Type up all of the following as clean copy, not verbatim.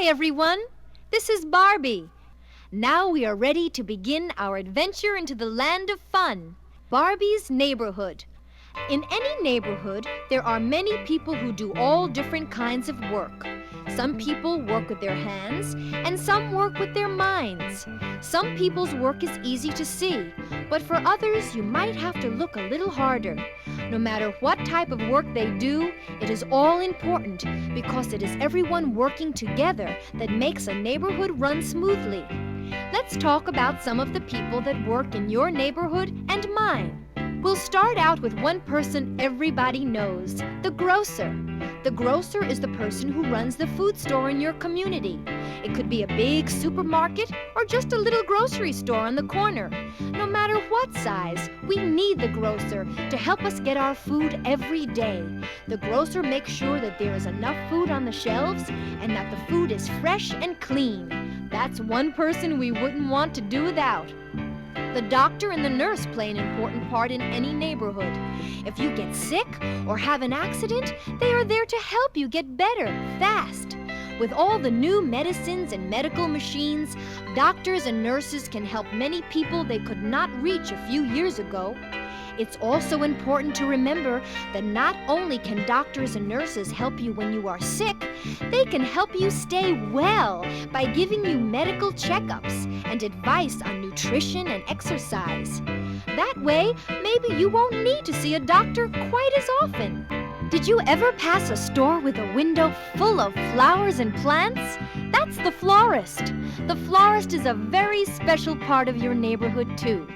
Hi, everyone. This is Barbie. Now we are ready to begin our adventure into the land of fun, Barbie's neighborhood. In any neighborhood, there are many people who do all different kinds of work. Some people work with their hands, and some work with their minds. Some people's work is easy to see, but for others, you might have to look a little harder. No matter what type of work they do, it is all important because it is everyone working together that makes a neighborhood run smoothly. Let's talk about some of the people that work in your neighborhood and mine. We'll start out with one person everybody knows, the grocer. The grocer is the person who runs the food store in your community. It could be a big supermarket or just a little grocery store on the corner. No matter what size, we need the grocer to help us get our food every day. The grocer makes sure that there is enough food on the shelves and that the food is fresh and clean. That's one person we wouldn't want to do without. The doctor and the nurse play an important part in any neighborhood. If you get sick or have an accident, they are there to help you get better fast. With all the new medicines and medical machines, doctors and nurses can help many people they could not reach a few years ago. It's also important to remember that not only can doctors and nurses help you when you are sick, they can help you stay well by giving you medical checkups and advice on nutrition and exercise. That way, maybe you won't need to see a doctor quite as often. Did you ever pass a store with a window full of flowers and plants? That's the florist. The florist is a very special part of your neighborhood, too.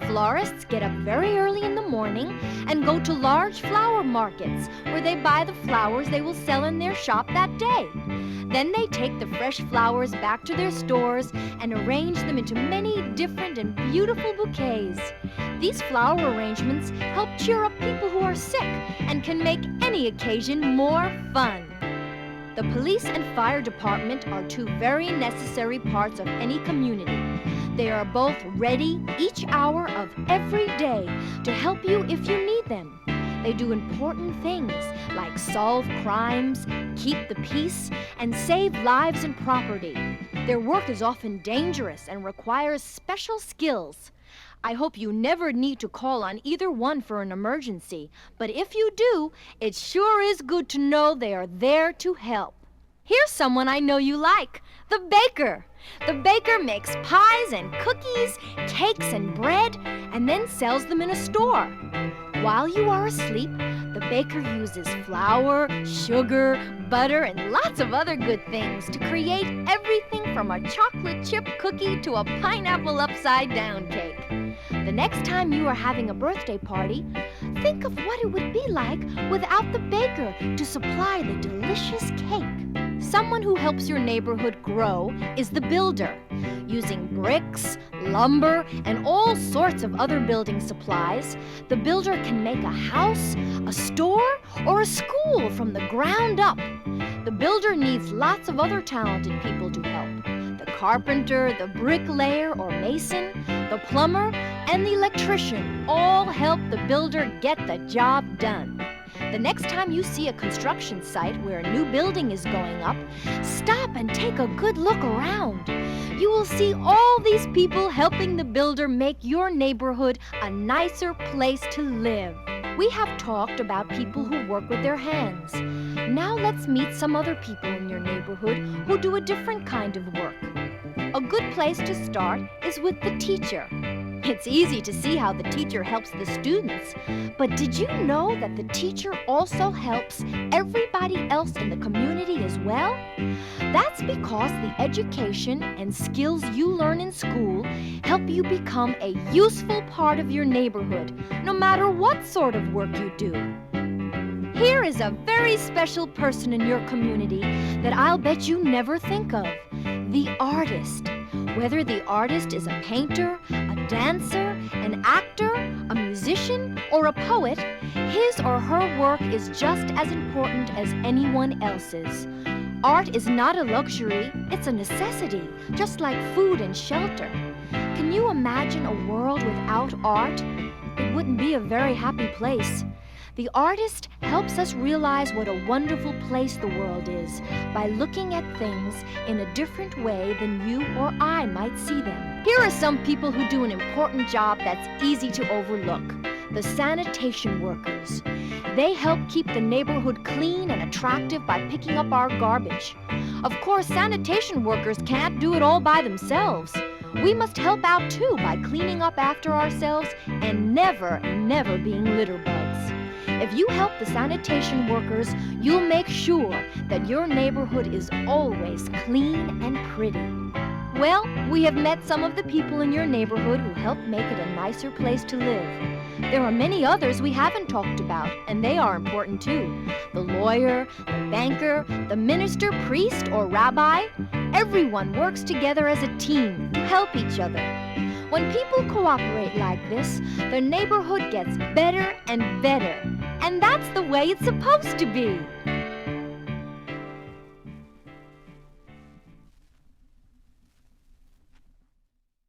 Florists get up very early in the morning and go to large flower markets where they buy the flowers they will sell in their shop that day. Then they take the fresh flowers back to their stores and arrange them into many different and beautiful bouquets. These flower arrangements help cheer up people who are sick and can make any occasion more fun. The police and fire department are two very necessary parts of any community. They are both ready each hour of every day to help you if you need them. They do important things like solve crimes, keep the peace, and save lives and property. Their work is often dangerous and requires special skills. I hope you never need to call on either one for an emergency, but if you do, it sure is good to know they are there to help. Here's someone I know you like, the baker. The baker makes pies and cookies, cakes and bread, and then sells them in a store. While you are asleep, the baker uses flour, sugar, butter, and lots of other good things to create everything from a chocolate chip cookie to a pineapple upside-down cake. The next time you are having a birthday party, think of what it would be like without the baker to supply the delicious cake. Someone who helps your neighborhood grow is the builder. Using bricks, lumber, and all sorts of other building supplies, the builder can make a house, a store, or a school from the ground up. The builder needs lots of other talented people to help. The carpenter, the bricklayer or mason, the plumber, and the electrician all help the builder get the job done. The next time you see a construction site where a new building is going up, stop and take a good look around. You will see all these people helping the builder make your neighborhood a nicer place to live. We have talked about people who work with their hands. Now let's meet some other people in your neighborhood who do a different kind of work. A good place to start is with the teacher. It's easy to see how the teacher helps the students, but did you know that the teacher also helps everybody else in the community as well? That's because the education and skills you learn in school help you become a useful part of your neighborhood, no matter what sort of work you do. Here is a very special person in your community that I'll bet you never think of, the artist. Whether the artist is a painter, a dancer, an actor, a musician, or a poet, his or her work is just as important as anyone else's. Art is not a luxury, it's a necessity, just like food and shelter. Can you imagine a world without art? It wouldn't be a very happy place. The artist helps us realize what a wonderful place the world is by looking at things in a different way than you or I might see them. Here are some people who do an important job that's easy to overlook. The sanitation workers. They help keep the neighborhood clean and attractive by picking up our garbage. Of course, sanitation workers can't do it all by themselves. We must help out too by cleaning up after ourselves and never being litter bugs. If you help the sanitation workers, you'll make sure that your neighborhood is always clean and pretty. Well, we have met some of the people in your neighborhood who help make it a nicer place to live. There are many others we haven't talked about, and they are important too. The lawyer, the banker, the minister, priest, or rabbi. Everyone works together as a team to help each other. When people cooperate like this, the neighborhood gets better and better. And that's the way it's supposed to be.